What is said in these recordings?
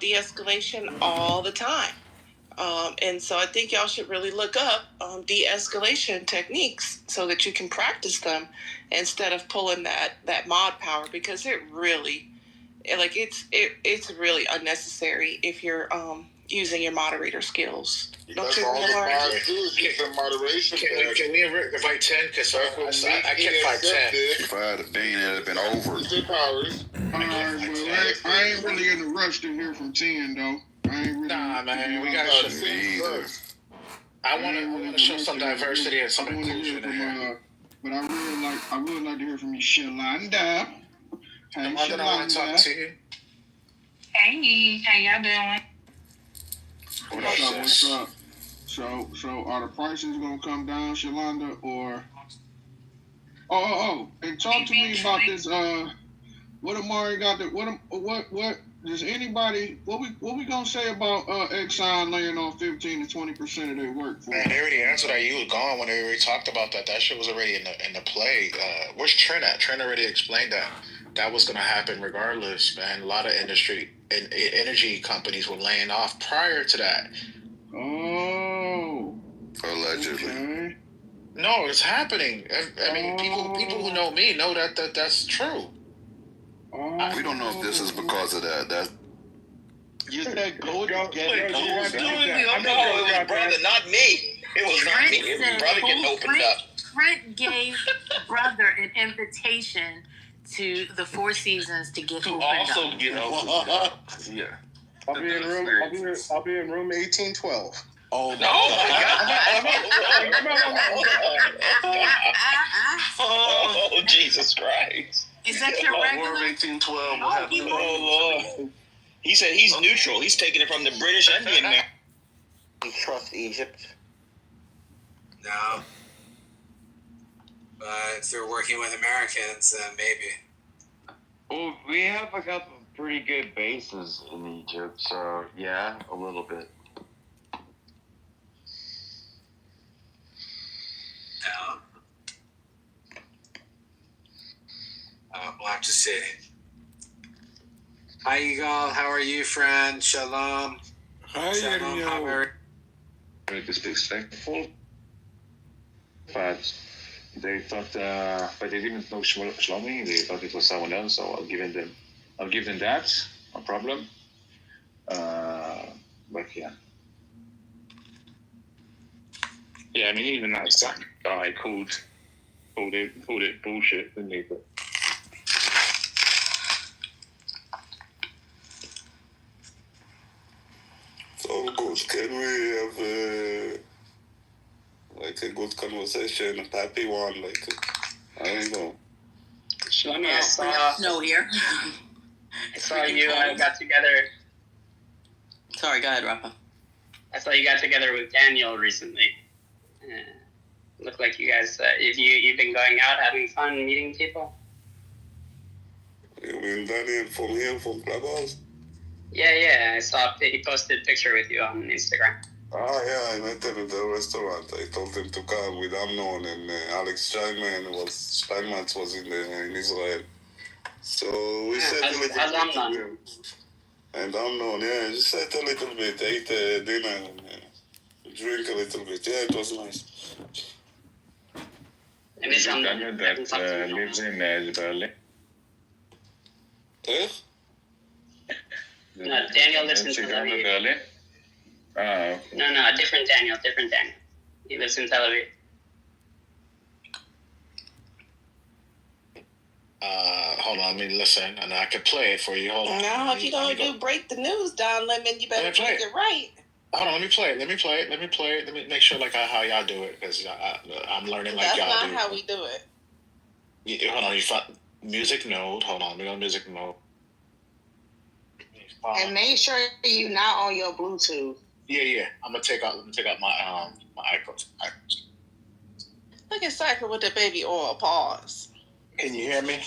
de-escalation all the time. And so I think y'all should really look up de-escalation techniques so that you can practice them instead of pulling that mod power, because it really, like, it's really unnecessary if you're using your moderator skills. That's all the mods do is use the moderation. Can we invite 10? Because I can't find 10. If I had a bean, it'd have been over. Powers. I ain't really in a rush to hear from 10, though. I ain't really. Nah, man, we gotta show. I want to show some diversity and some inclusion. But I would like to hear from you, Shalonda. Hey, Shalonda, I want to talk to you. Hey, how y'all doing? What's up? So are the prices gonna come down, Shalonda, or? And talk to me about this. What Amari got? What does anybody? What we gonna say about Exxon laying off 15 to 20% of their workforce? Man, they already answered that. You was gone when they already talked about that. That shit was already in the play. Where's Trent at? Trent already explained that was gonna happen regardless. Man, a lot of industry and energy companies were laying off prior to that. Oh, allegedly. Okay. No, it's happening. I mean, people who know me know that's true. We don't know if this is because of that. You said that gold. No, it was brother, not me. It was not me. It was brother getting opened up. Trent gave brother an invitation to the Four Seasons to get opened Also up. get opened up. Yeah. I'll be in room 1812. Oh my God! Oh Jesus Christ! Is that your regular? 1812 will have oh Lord! He said he's neutral. He's taking it from the British and the American. You trust Egypt? No. But if they're working with Americans, then maybe. Well, we have a couple of pretty good bases in Egypt, so yeah, a little bit. We'll have to see. Hi, Yigal. How are you, friend? Shalom. Hi, Shalom. How are you? It is disrespectful, but they thought, but they didn't know Shlomi. They thought it was someone else, so I'll give them that. No problem. But yeah. Yeah, I mean, even that second guy called it bullshit, didn't he? But so good. Can we have like a good conversation, a happy one? Like, I don't know. Shlomi, I saw. No, here. I saw you got together. Sorry, go ahead, Rafa. I saw you got together with Daniel recently. Looked like you guys. You've been going out, having fun, meeting people. You mean Daniel from here, from Clubhouse? Yeah. I saw he posted a picture with you on Instagram. Ah, yeah, I met him at the restaurant. I told him to come with Amnon and Alex Steinmetz was in Israel. So we sat a little bit. And Amnon, just sat a little bit, ate dinner, and drink a little bit. Yeah, it was nice. And it's Daniel that lives in Berlin. No, Daniel lives in Tel Aviv. Berlin? No, different Daniel. He lives in Tel Aviv. Hold on, let me listen, and I can play it for you. Hold on. Now, if you're going to break the news, Don Lemon, you better get it right. Hold on, let me play it. Let me make sure how y'all do it, because I'm learning like y'all do. That's not how we do it. Hold on, you find music mode. Hold on, we go music mode. And make sure you're not on your Bluetooth. Yeah. I'm gonna take out my iPhone. Look at Cypher with the baby oil. Pause. Can you hear me?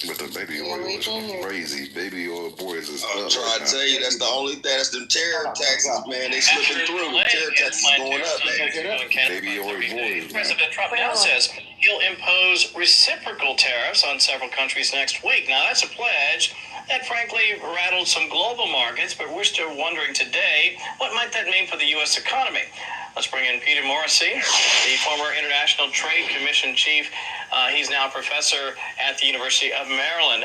But the baby oil is crazy. Baby oil boys is I'm up trying to tell you, that's the only thing. That's them terror taxes, man. They slipping through. Terror taxes going up, man. Baby oil boys. President Trump now says he'll impose reciprocal tariffs on several countries next week. Now, that's a pledge That frankly rattled some global markets, but we're still wondering today, what might that mean for the U.S. economy? Let's bring in Peter Morrissey, the former International Trade Commission chief. He's now a professor at the University of Maryland.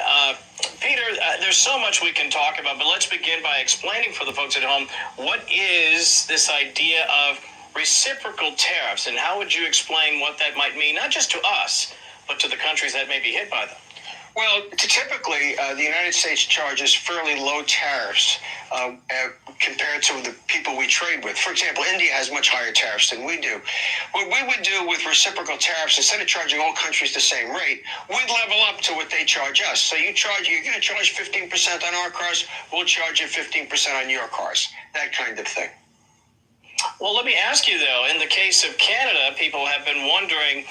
Peter, there's so much we can talk about, but let's begin by explaining for the folks at home, what is this idea of reciprocal tariffs, and how would you explain what that might mean, not just to us, but to the countries that may be hit by them? Well, typically, the United States charges fairly low tariffs compared to the people we trade with. For example, India has much higher tariffs than we do. What we would do with reciprocal tariffs, instead of charging all countries the same rate, we'd level up to what they charge us. So you're going to charge 15% on our cars, we'll charge you 15% on your cars, that kind of thing. Well, let me ask you, though, in the case of Canada, people have been wondering,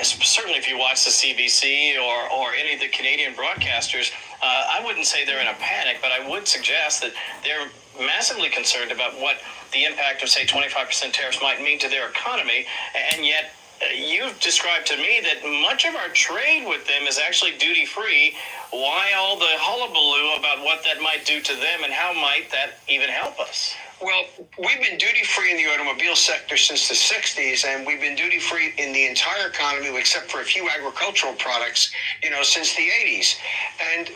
certainly if you watch the CBC or any of the Canadian broadcasters, I wouldn't say they're in a panic, but I would suggest that they're massively concerned about what the impact of, say, 25% tariffs might mean to their economy, and yet you've described to me that much of our trade with them is actually duty-free. Why all the hullabaloo about what that might do to them, and how might that even help us? Well, we've been duty-free in the automobile sector since the 60s, and we've been duty-free in the entire economy, except for a few agricultural products, since the 80s. And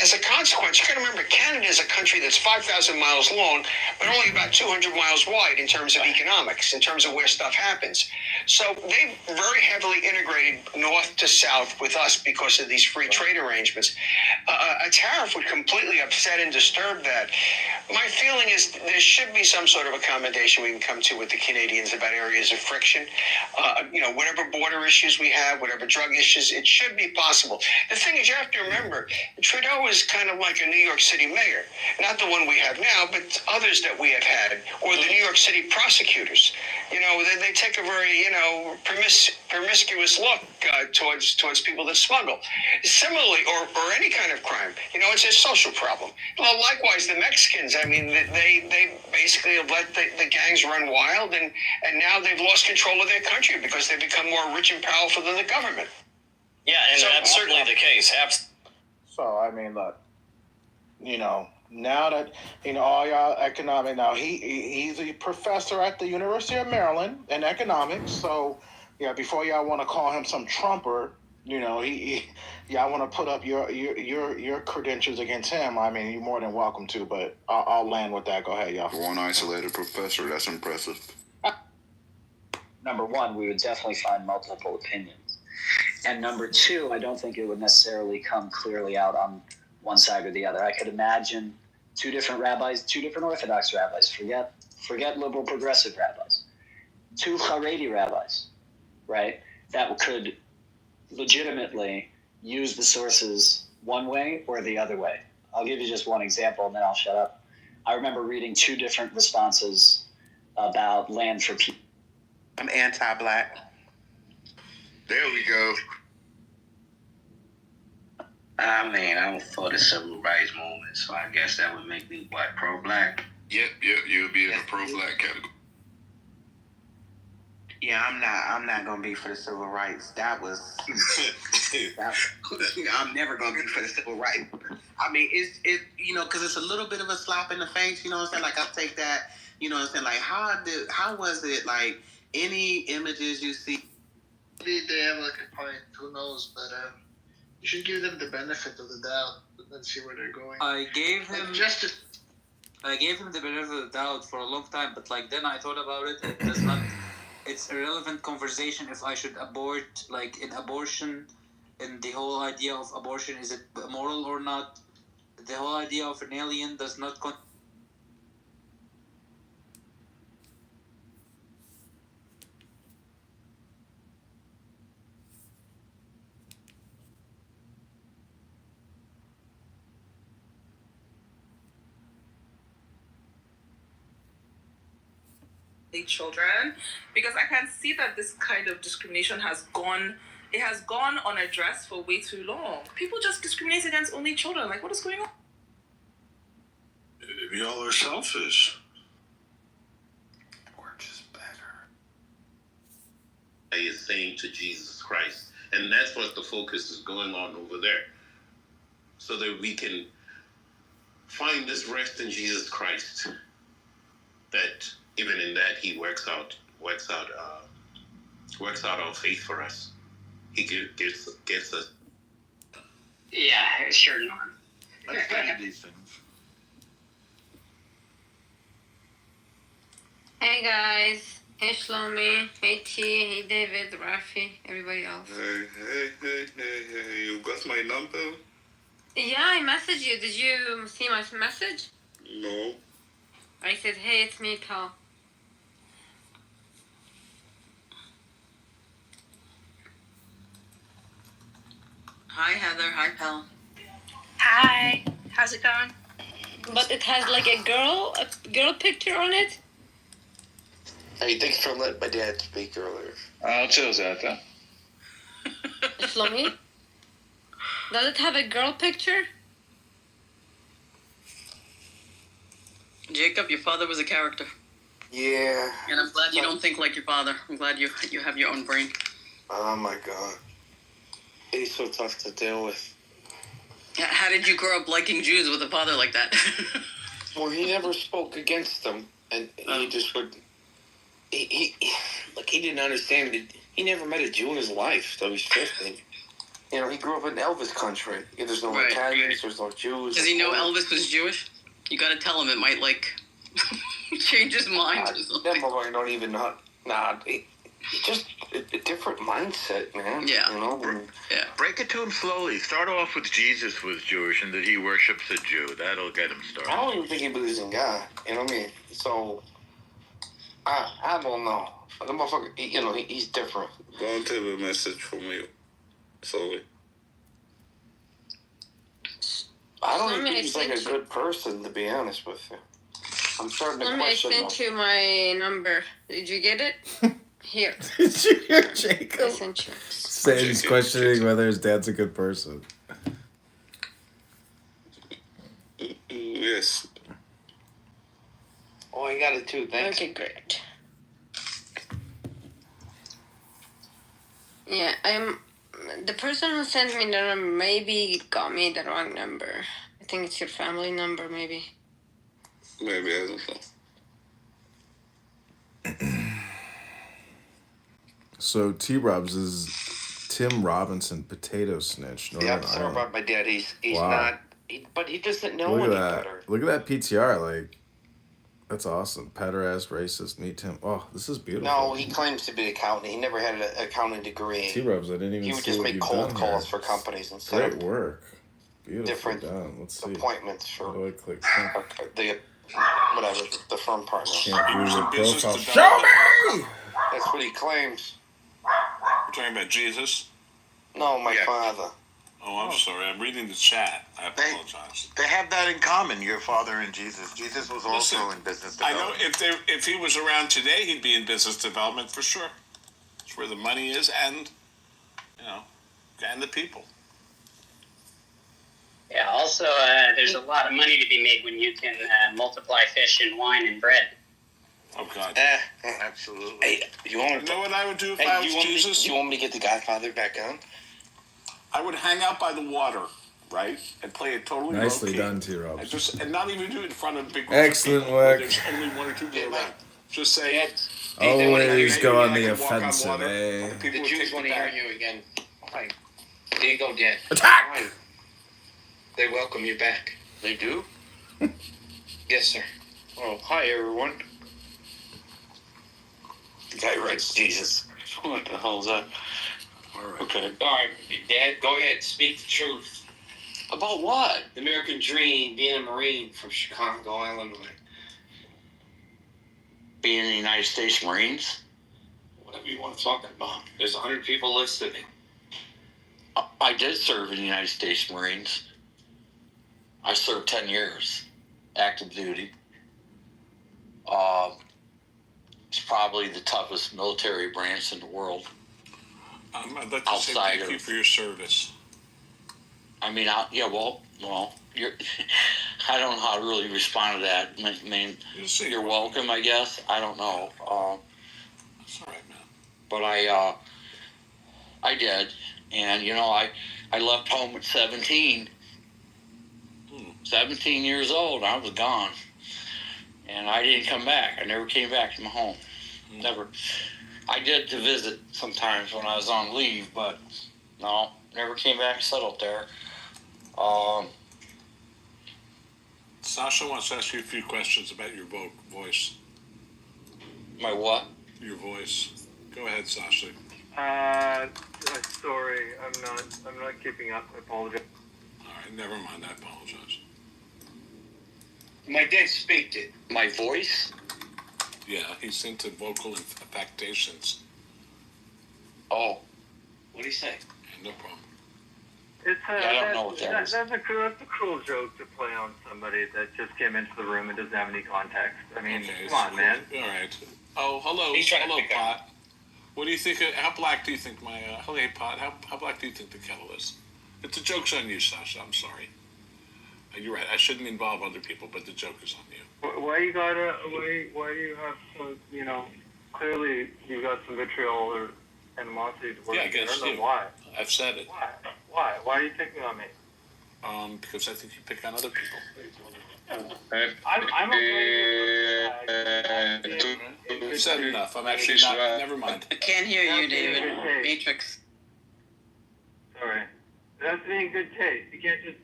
as a consequence, you got to remember, Canada is a country that's 5,000 miles long, but only about 200 miles wide in terms of economics, in terms of where stuff happens. So they've very heavily integrated north to south with us because of these free trade arrangements. A tariff would completely upset and disturb that. My feeling is there should be some sort of accommodation we can come to with the Canadians about areas of friction. Whatever border issues we have, whatever drug issues, it should be possible. The thing is, you have to remember, Trudeau is kind of like a New York City mayor. Not the one we have now, but others that we have had, or the New York City prosecutors. They take a very, promiscuous look towards people that smuggle. Similarly, or any kind of crime, it's a social problem. Well, likewise, the Mexicans, they basically have let the gangs run wild, and now they've lost control of their country because they've become more rich and powerful than the government. Yeah, and so, that's certainly the case. So, look, now that, all y'all economic, now he's a professor at the University of Maryland in economics. So, yeah, before y'all want to call him some Trumper, y'all want to put up your credentials against him. You're more than welcome to, but I'll land with that. Go ahead, y'all. One isolated professor, that's impressive. Number one, we would definitely find multiple opinions. And number two, I don't think it would necessarily come clearly out on one side or the other. I could imagine two different rabbis, two different Orthodox rabbis, forget liberal progressive rabbis, two Haredi rabbis, right, that could legitimately use the sources one way or the other way. I'll give you just one example and then I'll shut up. I remember reading two different responses about land for people. I'm anti-black. There we go. I'm for the civil rights movement, so I guess that would make me, pro-black? Yep, you'll be in the pro-black category. Yeah, I'm not gonna be for the civil rights. I'm never gonna be for the civil rights. It's because it's a little bit of a slap in the face, you know what I'm saying? Like, I'll take that, you know what I'm saying? Like, how was it, like, any images you see? Maybe they have a complaint, who knows, but you should give them the benefit of the doubt and see where they're going. I gave him the benefit of the doubt for a long time, but then I thought about it. It's a relevant conversation if I should abort, in abortion, and the whole idea of abortion, is it moral or not? The whole idea of an alien does not children, because I can see that this kind of discrimination has gone unaddressed for way too long. People just discriminate against only children. What is going on? Y'all are selfish. We're just better. Is saying to Jesus Christ, and that's what the focus is going on over there. so that we can find this rest in Jesus Christ. That even in that He works out our faith for us. He gets us. Yeah, sure, Norm. Let's study these things. Hey guys, hey Shlomi, hey T, hey David, Rafi, everybody else. Hey, you got my number? Yeah, I messaged you. Did you see my message? No. I said, hey, it's me, pal. Hi, Heather. Hi, pal. Hi. How's it going? But it has like a girl picture on it. Hey, thanks for letting my dad speak earlier. Chill that, huh? Shlomi? Does it have a girl picture? Jacob, your father was a character. Yeah. And I'm glad you don't think like your father. I'm glad you have your own brain. Oh my God. He's so tough to deal with. How did you grow up liking Jews with a father like that? Well, he never spoke against them, and he just would. He didn't understand it. He never met a Jew in his life, so he's 50. You know, he grew up in Elvis country. There's no Italians, there's no Jews. Does he know Elvis was Jewish? You gotta tell him, it might, change his mind or something. That mother don't even know. Nah, he just a different mindset, man. Yeah. You know? Yeah. Break it to him slowly. Start off with Jesus was Jewish and that he worships a Jew. That'll get him started. I don't even think he believes in God. You know what I mean? So, I don't know. The motherfucker, he's different. Go and take a message from you. Sorry. I don't even think he's like a good person, to be honest with you. I'm starting to question him. I sent you my number. Did you get it? Here. Did you hear Jacob? I sent you. Saying he's questioning whether his dad's a good person. Yes. Oh, I got it too. Thanks. Okay, great. Yeah, the person who sent me the number maybe got me the wrong number. I think it's your family number, maybe. Maybe, I don't know. So T-Robs is Tim Robinson, potato snitch. Yeah, I'm sorry about my dad. He's not, but he doesn't know Look any at that. better. Look at that PTR. Like, that's awesome. Pederast, racist, meet Tim. Oh, this is beautiful. No, he claims to be an accountant. He never had an accounting degree. T-Robs, I didn't even see He would just make cold calls for companies and set Great work. Beautiful different done. Let's see. appointments for How do I click? the firm partner. Can't view your profile. Show me! That's what he claims. You're talking about Jesus? No, my father. Oh, I'm sorry. I'm reading the chat. I apologize. They have that in common, your father and Jesus. Jesus was also in business development. I know if he was around today, he'd be in business development for sure. It's where the money is and the people. Yeah, also, there's a lot of money to be made when you can multiply fish and wine and bread. Oh, God. Absolutely. Hey, you know what I would do if I was Jesus? You want me to get the Godfather back on? I would hang out by the water, right? And play it totally Nicely low-key. done, T-Robs. And not even do it in front of big Excellent people work. There's only one or two people around. Just say... Always go on the offensive, eh? The Jews want to hear you again. Hi. There you go, Dad. Attack! Hi. They welcome you back. They do? Yes, sir. Oh, hi, everyone. The guy writes Jesus. What the hell is that? All right. Okay. All right, Dad, go ahead. Speak the truth. About what? The American dream, being a Marine from Chicago, Illinois. Being in the United States Marines? Whatever you want to talk about. There's 100 people listed. I did serve in the United States Marines. I served 10 years, active duty. It's probably the toughest military branch in the world. I'd like to say thank you for your service. I mean, you're, I don't know how to really respond to that. I mean, you're welcome, I guess. I don't know. That's all right, man. But I did. And, I left home at 17 17 years old, I was gone. And I didn't come back. I never came back to my home. Never. I did to visit sometimes when I was on leave, but no, never came back, settled there. Sasha wants to ask you a few questions about your voice. My what? Your voice. Go ahead, Sasha. Sorry, I'm not keeping up. I apologize. All right, never mind. I apologize. My dad speak it. My voice? Yeah, he's into vocal affectations. Oh, what do you say? No problem. It's I don't know what that is. That's a cruel joke to play on somebody that just came into the room and doesn't have any context. I mean, Okay, come on, man. All right. Oh, hello. Hello, Pot. What do you think? How black do you think my? Hey, Pot. How black do you think the kettle is? It's a joke's on you, Sasha. I'm sorry. You're right. I shouldn't involve other people, but the joke is on you. Why do you have some? Clearly you got some vitriol or animosity towards me. I don't know why. I've said it. Why? Why are you picking on me? Because I think you pick on other people. I'm okay with You've said enough. I'm actually not. Never mind. I can't hear you, David. Matrix. Sorry. That's being good taste. You can't just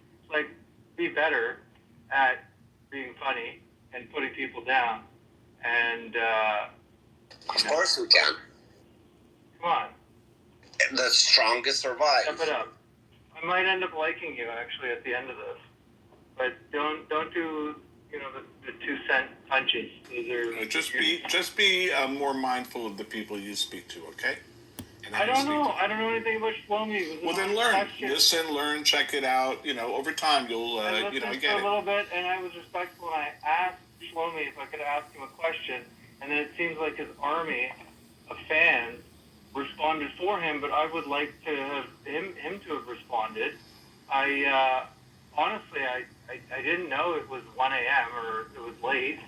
be better at being funny and putting people down. And of course we can. Come on. The strongest survive. Step it up. I might end up liking you actually at the end of this, but don't do the 2-cent punches. Those are just be more mindful of the people you speak to. Okay. I don't know. I don't know anything about Shlomi. Well, then learn. Listen, learn, check it out. Over time, you'll, I get for it. a little bit, and I was respectful, and I asked Shlomi if I could ask him a question, and then it seems like his army of fans responded for him, but I would like to have him to have responded. Honestly, I didn't know it was 1 a.m. or it was late.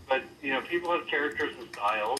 But people have characters and styles.